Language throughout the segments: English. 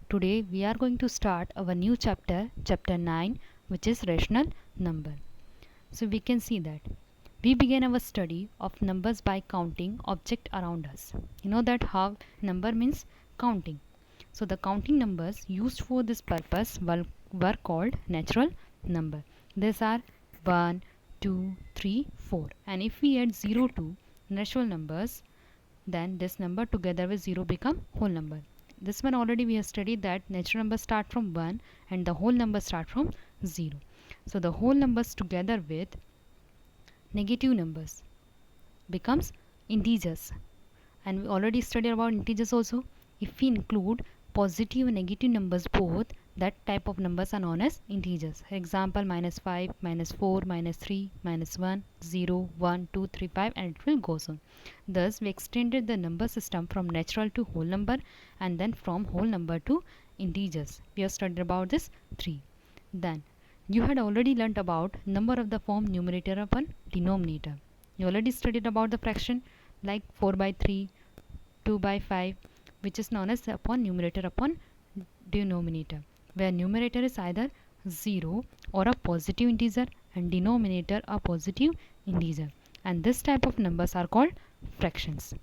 Today we are going to start our new chapter, chapter 9, which is rational number. So we can see that we begin our study of numbers by counting object around us. You know that how number means counting. So the counting numbers used for this purpose were called natural number. These are 1, 2, 3, 4. And if we add 0 to natural numbers, then this number together with 0 become whole number. This one already we have studied that natural numbers start from 1 and the whole number start from 0. So the whole numbers together with negative numbers becomes integers, and we already studied about integers also. If we include positive and negative numbers both, that type of numbers are known as integers. Example, -5, -4, -3, -1, 0, 1, 2, 3, 5, and it will go on. Thus we extended the number system from natural to whole number, and then from whole number to integers. We have studied about this 3. Then you had already learnt about number of the form numerator upon denominator. You already studied about the fraction like 4 by 3, 2 by 5, which is known as upon numerator upon denominator, where numerator is either 0 or a positive integer and denominator a positive integer, and this type of numbers are called fractions.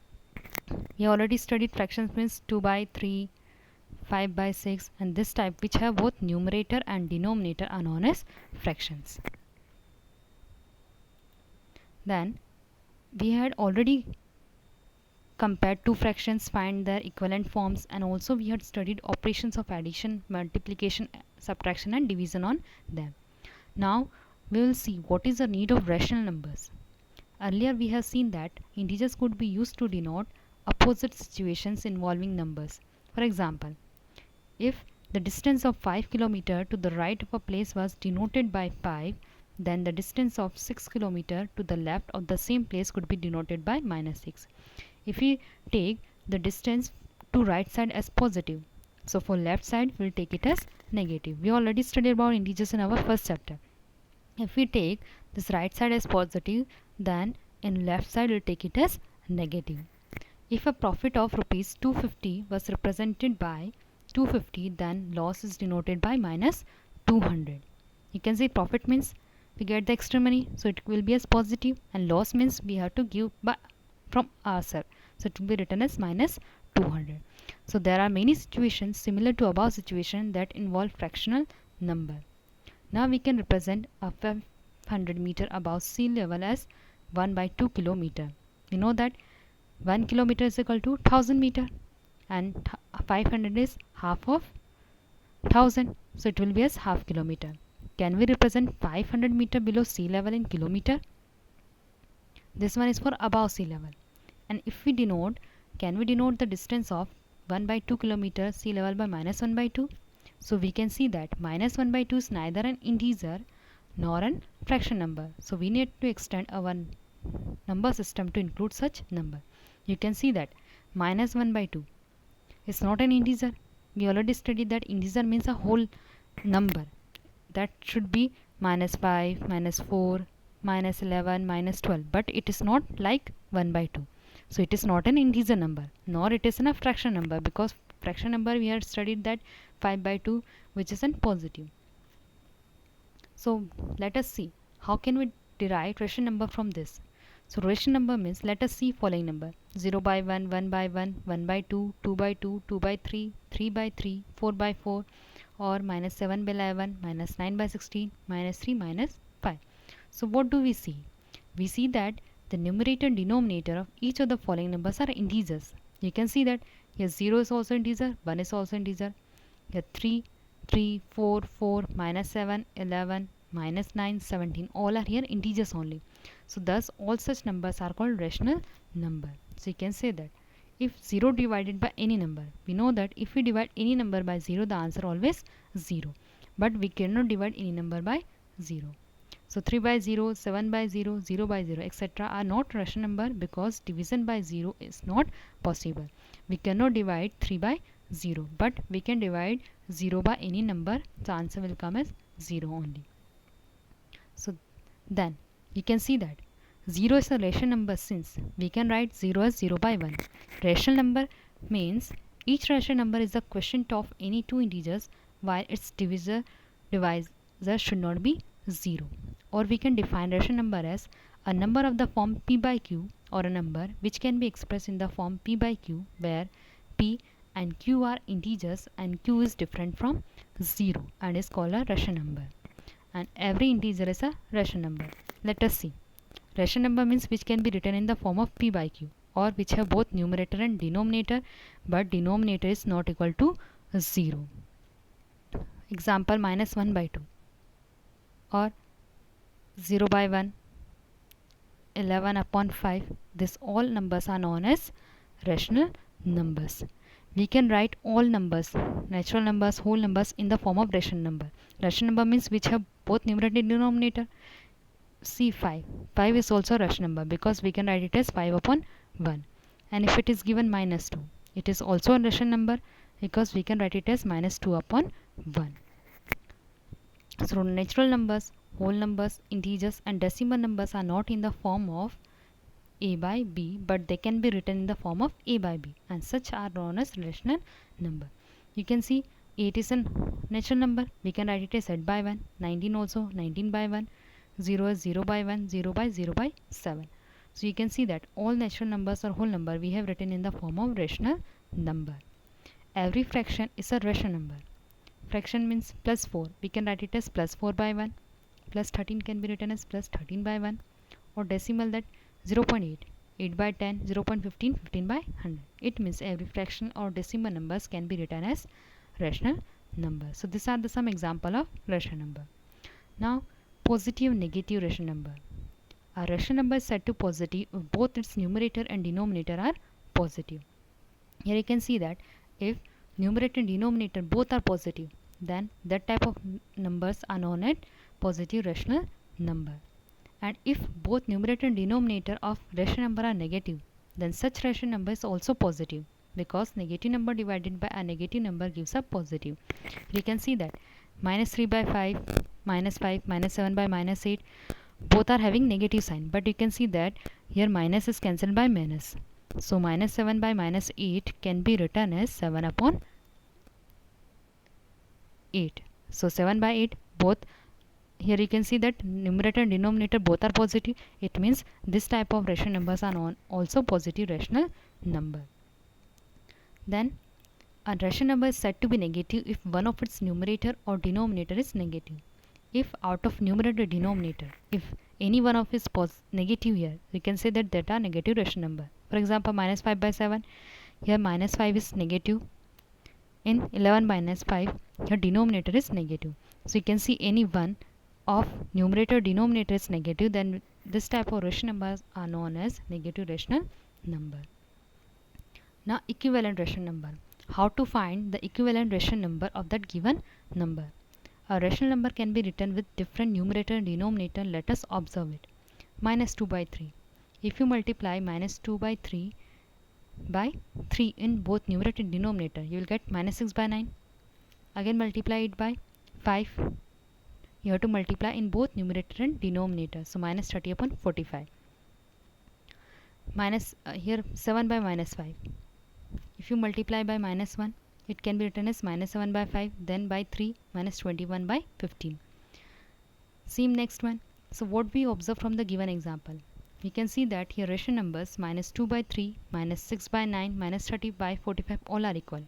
We already studied fractions means 2 by 3, 5 by 6, and this type which have both numerator and denominator are known as fractions. Then we had already compared two fractions, find their equivalent forms, and also we had studied operations of addition, multiplication, subtraction and division on them. Now we will see what is the need of rational numbers. Earlier we have seen that integers could be used to denote opposite situations involving numbers. For example, if the distance of 5 km to the right of a place was denoted by 5, then the distance of 6 km to the left of the same place could be denoted by -6. If we take the distance to right side as positive, so for left side we'll take it as negative. We already studied about integers in our first chapter. If we take this right side as positive, then in left side we'll take it as negative. If a profit of rupees 250 was represented by 250, then loss is denoted by -200. You can say profit means we get the extra money, so it will be as positive, and loss means we have to give by from ourselves, so it will be written as -200. So there are many situations similar to above situation that involve fractional number. Now we can represent a 500 meter above sea level as 1 by 2 kilometer. We know that 1 kilometer is equal to 1000 meter, and 500 is half of 1000, so it will be as half kilometer. Can we represent 500 meter below sea level in kilometer? This one is for above sea level. And if we denote, can we denote the distance of 1 by 2 kilometer sea level by -1 by 2? So we can see that -1 by 2 is neither an integer nor an fraction number. So we need to extend our number system to include such number. You can see that -1 by 2 is not an integer. We already studied that integer means a whole number. That should be -5, -4, -11, -12, but it is not like 1 by 2. So it is not an integer number, nor it is a fraction number, because fraction number we have studied that 5 by 2, which is a positive. So let us see how can we derive rational number from this. So rational number means, let us see following number: 0 by 1, 1 by 1, 1 by 2, 2 by 2, 2 by 3, 3 by 3, 4 by 4, or -7 by 11, -9 by 16, -3, -5. So what do we see? We see that the numerator and denominator of each of the following numbers are integers. You can see that here 0 is also integer, 1 is also integer. Here 3, 3, 4, 4, -7, 11, -9, 17, all are here integers only. So thus all such numbers are called rational number. So you can say that if 0 divided by any number, we know that if we divide any number by 0, the answer always 0. But we cannot divide any number by 0. So 3 by 0, 7 by 0, 0 by 0, etc. are not rational number, because division by 0 is not possible. We cannot divide 3 by 0, but we can divide 0 by any number. The answer will come as 0 only. So then you can see that 0 is a rational number, since we can write 0 as 0 by 1. Rational number means Each rational number is the quotient of any two integers while its divisor should not be 0. Or we can define rational number as a number of the form p by q, or a number which can be expressed in the form p by q where p and q are integers and q is different from 0 and is called a rational number. And every integer is a rational number. Let us see. Rational number means which can be written in the form of p by q, or which have both numerator and denominator, but denominator is not equal to 0. Example, minus 1 by 2 or 0 by 1, 11 upon 5. This all numbers are known as rational numbers. We can write all numbers, natural numbers, whole numbers in the form of rational number. Rational number means which have both numerator and denominator. See 5. 5 is also a rational number because we can write it as 5 upon 1. And if it is given minus 2, it is also a rational number because we can write it as minus 2 upon 1. So natural numbers, whole numbers, integers and decimal numbers are not in the form of a by b, but they can be written in the form of a by b, and such are known as rational number. You can see 8 is a natural number. We can write it as 8 by 1. 19 also 19 by 1. 0 is 0 by 1. 0 by 0 by 7. So you can see that all natural numbers or whole number we have written in the form of rational number. Every fraction is a rational number. Fraction means plus 4. We can write it as plus 4 by 1. Plus 13 can be written as plus 13 by 1. Or decimal, that 0.8, 8 by 10, 0.15, 15 by 100. It means every fraction or decimal numbers can be written as rational number. So these are the some example of rational number. Now positive, negative rational number. A rational number is set to positive if both its numerator and denominator are positive. Here you can see that if numerator and denominator both are positive, then that type of numbers are known as positive rational number. And if both numerator and denominator of rational number are negative, then such rational number is also positive because negative number divided by a negative number gives a positive. You can see that minus 3 by 5, minus 5, minus 7 by minus 8, both are having negative sign, but you can see that here minus is cancelled by minus. So minus 7 by minus 8 can be written as 7 upon 8. So 7 by 8 both. Here you can see that numerator and denominator both are positive. It means this type of rational numbers are known also positive rational number. Then a rational number is said to be negative if one of its numerator or denominator is negative. If out of numerator denominator, if any one of is negative here, we can say that are negative rational number. For example, minus 5 by 7. Here minus 5 is negative. In 11 minus 5, here denominator is negative. So you can see any one of numerator denominator is negative, then this type of rational numbers are known as negative rational number. Now equivalent rational number. How to find the equivalent rational number of that given number? A rational number can be written with different numerator and denominator. Let us observe it. Minus 2 by 3. If you multiply minus 2 by 3 by 3 in both numerator and denominator, you will get minus 6 by 9. Again multiply it by 5. You have to multiply in both numerator and denominator. So minus 30 upon 45. Minus here 7 by minus 5. If you multiply by minus 1, it can be written as minus 7 by 5, then by 3, minus 21 by 15. Same next one. So what we observe from the given example? We can see that here rational numbers minus 2 by 3, minus 6 by 9, minus 30 by 45 all are equal.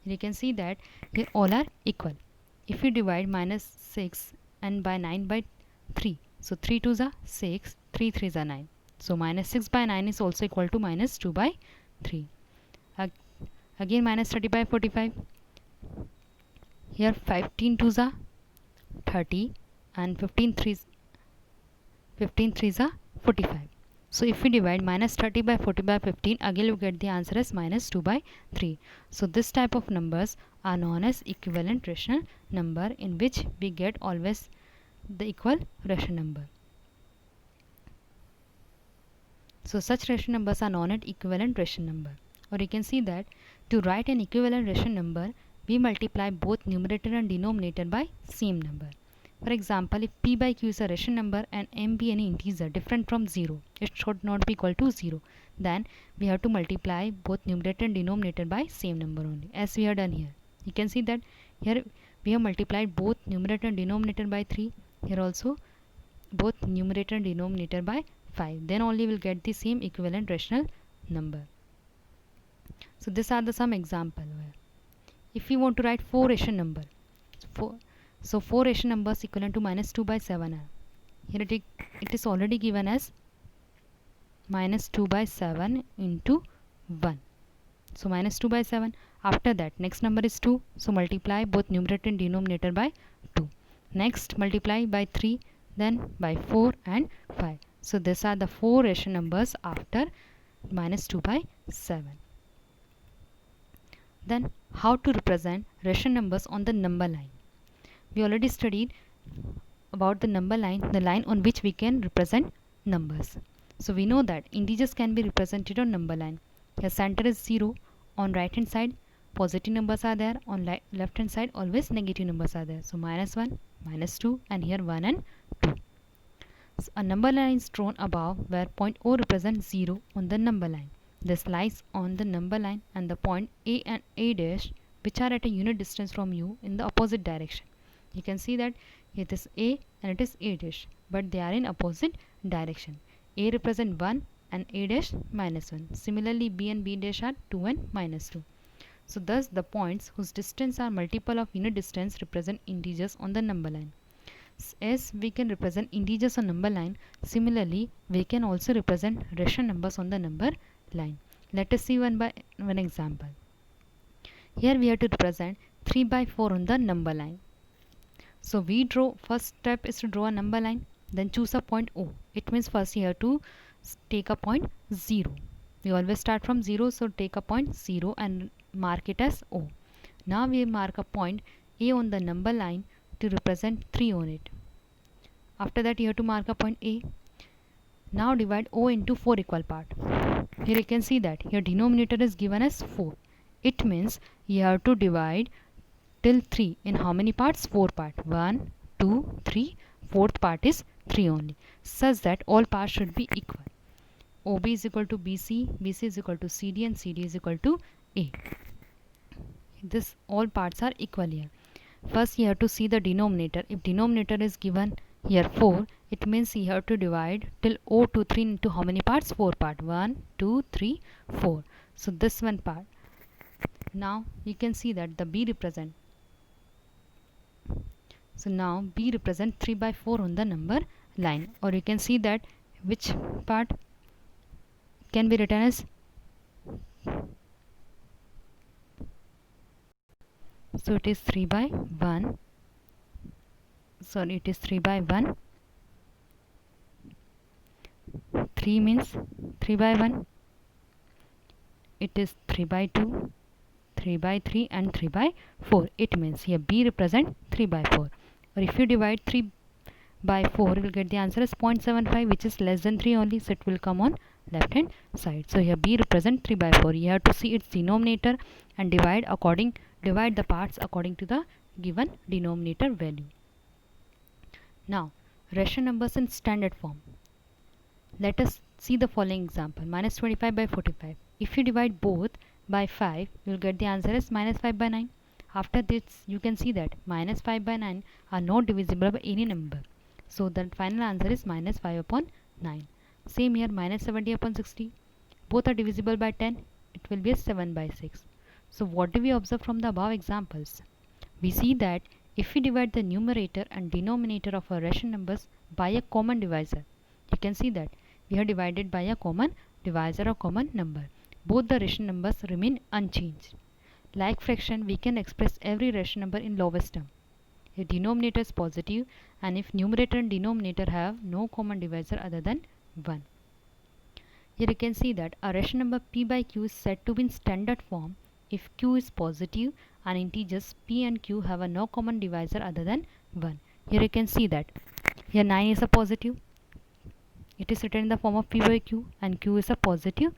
You can see that here all are equal. If you divide minus 6 and by 9 by 3, so 3 2s are 6, 3 3s are 9. So minus 6 by 9 is also equal to minus 2 by 3. Again minus 30 by 45. Here 15 2s are 30 and 15 3s are 45. So if we divide minus 30 by 40 by 15, again you get the answer as minus 2 by 3. So this type of numbers are known as equivalent rational number, in which we get always the equal rational number. So such rational numbers are known as equivalent rational number. Or you can see that to write an equivalent rational number, we multiply both numerator and denominator by same number. For example, if p by q is a rational number and m be any integer different from 0, it should not be equal to 0, then we have to multiply both numerator and denominator by same number only, as we have done here. You can see that here we have multiplied both numerator and denominator by 3, here also both numerator and denominator by 5, then only we'll get the same equivalent rational number. So these are the some example where if we want to write 4 rational number, so 4 rational numbers equivalent to minus 2 by 7 are. Here it is already given as minus 2 by 7 into 1. So minus 2 by 7. After that next number is 2. So multiply both numerator and denominator by 2. Next multiply by 3, then by 4 and 5. So these are the 4 rational numbers after minus 2 by 7. Then how to represent rational numbers on the number line. We already studied about the number line, the line on which we can represent numbers. So we know that integers can be represented on number line. Here center is 0, on right hand side positive numbers are there, on left hand side always negative numbers are there. So minus 1, minus 2 and here 1 and 2. So a number line is drawn above where point O represents 0 on the number line. This lies on the number line and the point A and A dash which are at a unit distance from you in the opposite direction. You can see that it is A and it is A dash, but they are in opposite direction. A represent 1 and A dash minus 1. Similarly B and B dash are 2 and minus 2. So thus the points whose distance are multiple of unit distance represent integers on the number line. As we can represent integers on number line, similarly we can also represent rational numbers on the number line. Let us see one example. Here we have to represent 3 by 4 on the number line. So we first step is to draw a number line, then choose a point O. It means first you have to take a point 0. We always start from 0, so take a point 0 and mark it as O. Now we mark a point A on the number line to represent 3 on it. After that you have to mark a point A. Now divide O into 4 equal parts. Here you can see that your denominator is given as 4. It means you have to divide till 3 in how many parts? 4 parts. 1, 2, 3. Fourth part is 3 only, such that all parts should be equal. OB is equal to BC, BC is equal to CD and CD is equal to A. This all parts are equal here. First you have to see the denominator. If denominator is given here 4, it means you have to divide till O to 3 into how many parts? 4 parts. 1, 2, 3, 4. So this one part. Now you can see that the B represent. So now B represent 3 by 4 on the number line, or you can see that which part can be written as, so it is 3 by 1, sorry it is 3 by 1, 3 means 3 by 1, it is 3 by 2, 3 by 3 and 3 by 4. It means here B represent 3 by 4. Or if you divide 3 by 4, you will get the answer as 0.75, which is less than 3 only, so it will come on left hand side. So here B represent 3 by 4. You have to see its denominator and divide the parts according to the given denominator value. Now rational numbers in standard form. Let us see the following example. Minus 25 by 45. If you divide both by 5, you will get the answer as minus 5 by 9. After this you can see that minus 5 by 9 are not divisible by any number. So the final answer is minus 5 upon 9. Same here, minus 70 upon 60. Both are divisible by 10. It will be a 7 by 6. So what do we observe from the above examples? We see that if we divide the numerator and denominator of our rational numbers by a common divisor, you can see that we are divided by a common divisor or common number. Both the rational numbers remain unchanged. Like fraction, we can express every rational number in lowest term if denominator is positive and if numerator and denominator have no common divisor other than 1. Here you can see that a rational number p by q is said to be in standard form if q is positive and integers p and q have a no common divisor other than 1. Here you can see that here 9 is a positive. It is written in the form of p by q and q is a positive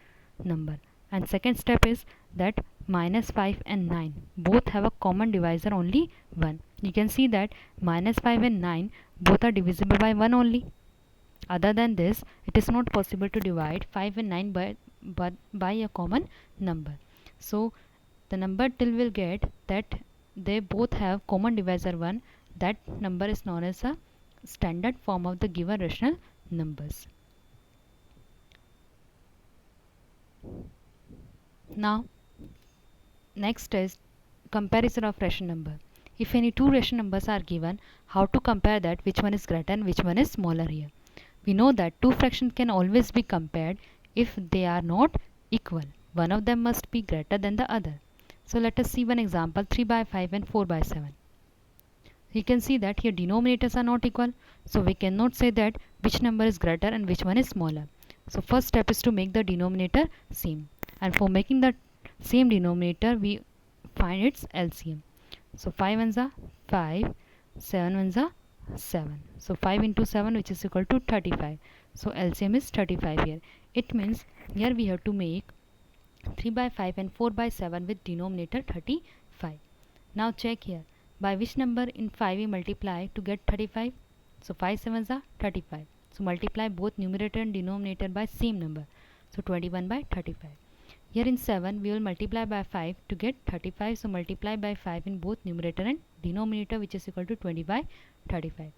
number. And second step is that minus 5 and 9 both have a common divisor only 1. You can see that minus 5 and 9 both are divisible by 1 only. Other than this, it is not possible to divide 5 and 9 by a common number. So the number till will get that they both have common divisor 1, that number is known as a standard form of the given rational numbers. Now next is comparison of rational number. If any two rational numbers are given, how to compare that which one is greater and which one is smaller here? We know that two fractions can always be compared if they are not equal. One of them must be greater than the other. So let us see one example, 3 by 5 and 4 by 7. You can see that here denominators are not equal, so we cannot say that which number is greater and which one is smaller. So first step is to make the denominator same, and for making the same denominator we find its LCM. So 5 ones are 5, 7 ones are 7. So 5 into 7, which is equal to 35. So LCM is 35 here. It means here we have to make 3 by 5 and 4 by 7 with denominator 35. Now check here. By which number in 5 we multiply to get 35? So 5 sevens are 35. So multiply both numerator and denominator by same number. So 21 by 35. Here in 7 we will multiply by 5 to get 35. So multiply by 5 in both numerator and denominator, which is equal to 20 by 35.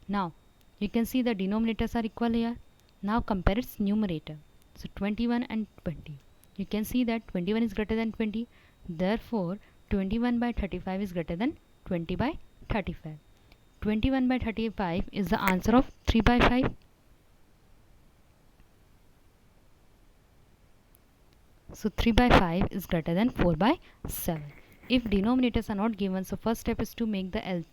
Now you can see the denominators are equal here. Now compare its numerator. So 21 and 20. You can see that 21 is greater than 20. Therefore 21 by 35 is greater than 20 by 35. 21 by 35 is the answer of 3 by 5. So 3 by 5 is greater than 4 by 7. If denominators are not given, so first step is to make the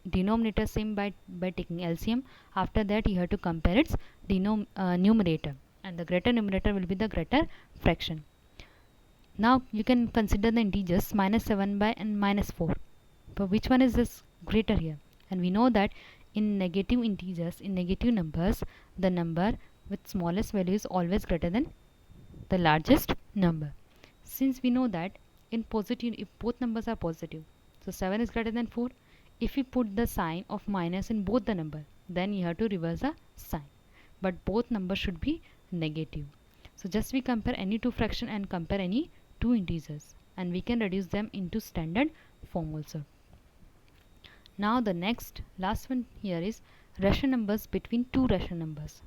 denominator same by taking LCM. After that you have to compare its numerator, and the greater numerator will be the greater fraction. Now you can consider the integers minus 7 by and minus 4. But which one is this greater here? And we know that in negative integers, in negative numbers, the number with smallest value is always greater than the largest number. Since we know that in positive, if both numbers are positive, so 7 is greater than 4. If we put the sign of minus in both the number, then you have to reverse the sign. But both numbers should be negative. So just we compare any two fraction and compare any two integers, and we can reduce them into standard form also. Now the last one here is rational numbers between two rational numbers.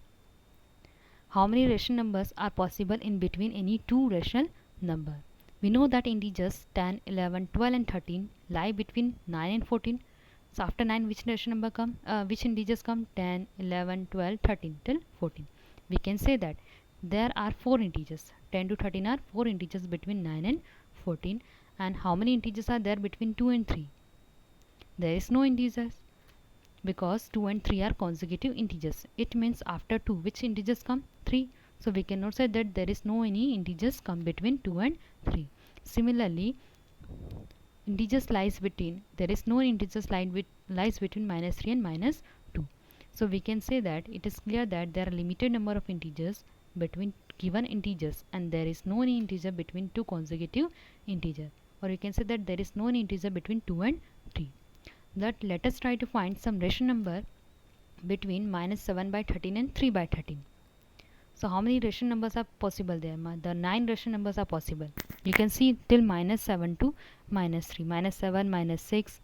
How many rational numbers are possible in between any two rational number? We know that integers 10, 11, 12 and 13 lie between 9 and 14. So after 9 which rational number come? Which integers come? 10, 11, 12, 13 till 14. We can say that there are 4 integers. 10 to 13 are 4 integers between 9 and 14. And how many integers are there between 2 and 3? There is no integers, because 2 and 3 are consecutive integers. It means after 2 which integers come? 3. So we cannot say that there is no any integers come between 2 and 3. Similarly, integers lies between, there is no integers lies between minus 3 and minus 2. So we can say that it is clear that there are limited number of integers between given integers, and there is no any integer between two consecutive integers. Or you can say that there is no any integer between 2 and 3. That let us try to find some rational number between minus 7 by 13 and 3 by 13. So how many rational numbers are possible there? The 9 rational numbers are possible. You can see till minus 7 to minus 3, minus 7, minus 6,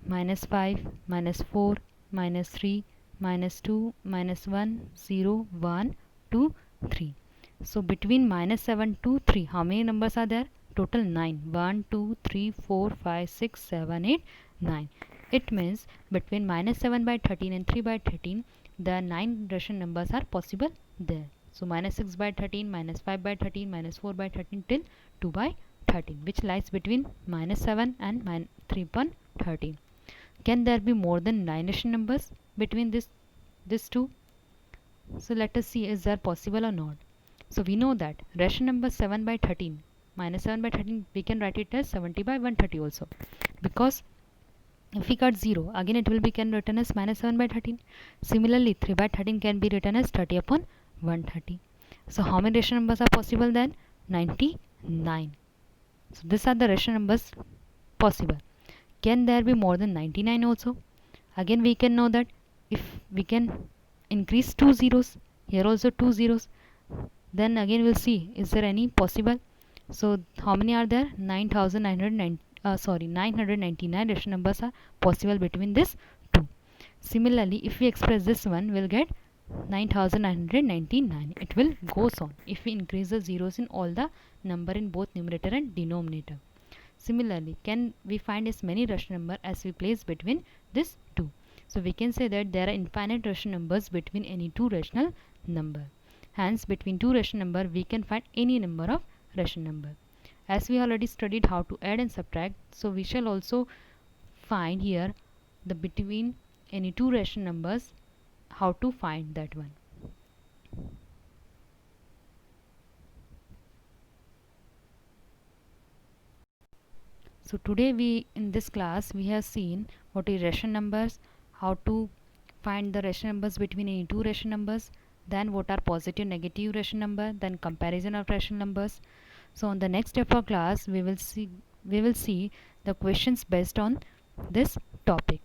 minus 5, minus 4, minus 3, minus 2, minus 1, 0, 1, 2, 3. So between minus 7 to 3, how many numbers are there? Total 9. 1, 2, 3, 4, 5, 6, 7, 8, 9. It means between minus 7 by 13 and 3 by 13, the 9 rational numbers are possible there. So minus 6 by 13, minus 5 by 13, minus 4 by 13 till 2 by 13, which lies between minus 7 and 3 upon 13. Can there be more than 9 rational numbers between these two? So let us see, is there possible or not. So we know that rational number 7 by 13, minus 7 by 13, we can write it as 70 by 130 also, because if we cut 0, again it will be written as minus 7 by 13. Similarly, 3 by 13 can be written as 30 upon 130. So how many rational numbers are possible then? 99. So these are the rational numbers possible. Can there be more than 99 also? Again we can know that if we can increase 2 zeros, here also 2 zeros, Then again we'll see, is there any possible? So how many are there? 999 rational numbers are possible between this two. Similarly, if we express this one, we'll get 9999. It will goes on if we increase the zeros in all the number in both numerator and denominator. Similarly, can we find as many rational number as we place between this two? So we can say that there are infinite rational numbers between any two rational number. Hence, between two rational number, we can find any number of rational number. As we already studied how to add and subtract, so we shall also find here the between any two rational numbers, how to find that one. So today in this class we have seen what is rational numbers, how to find the rational numbers between any two rational numbers, then what are positive negative rational number, then comparison of rational numbers. So on the next step of class we will see the questions based on this topic.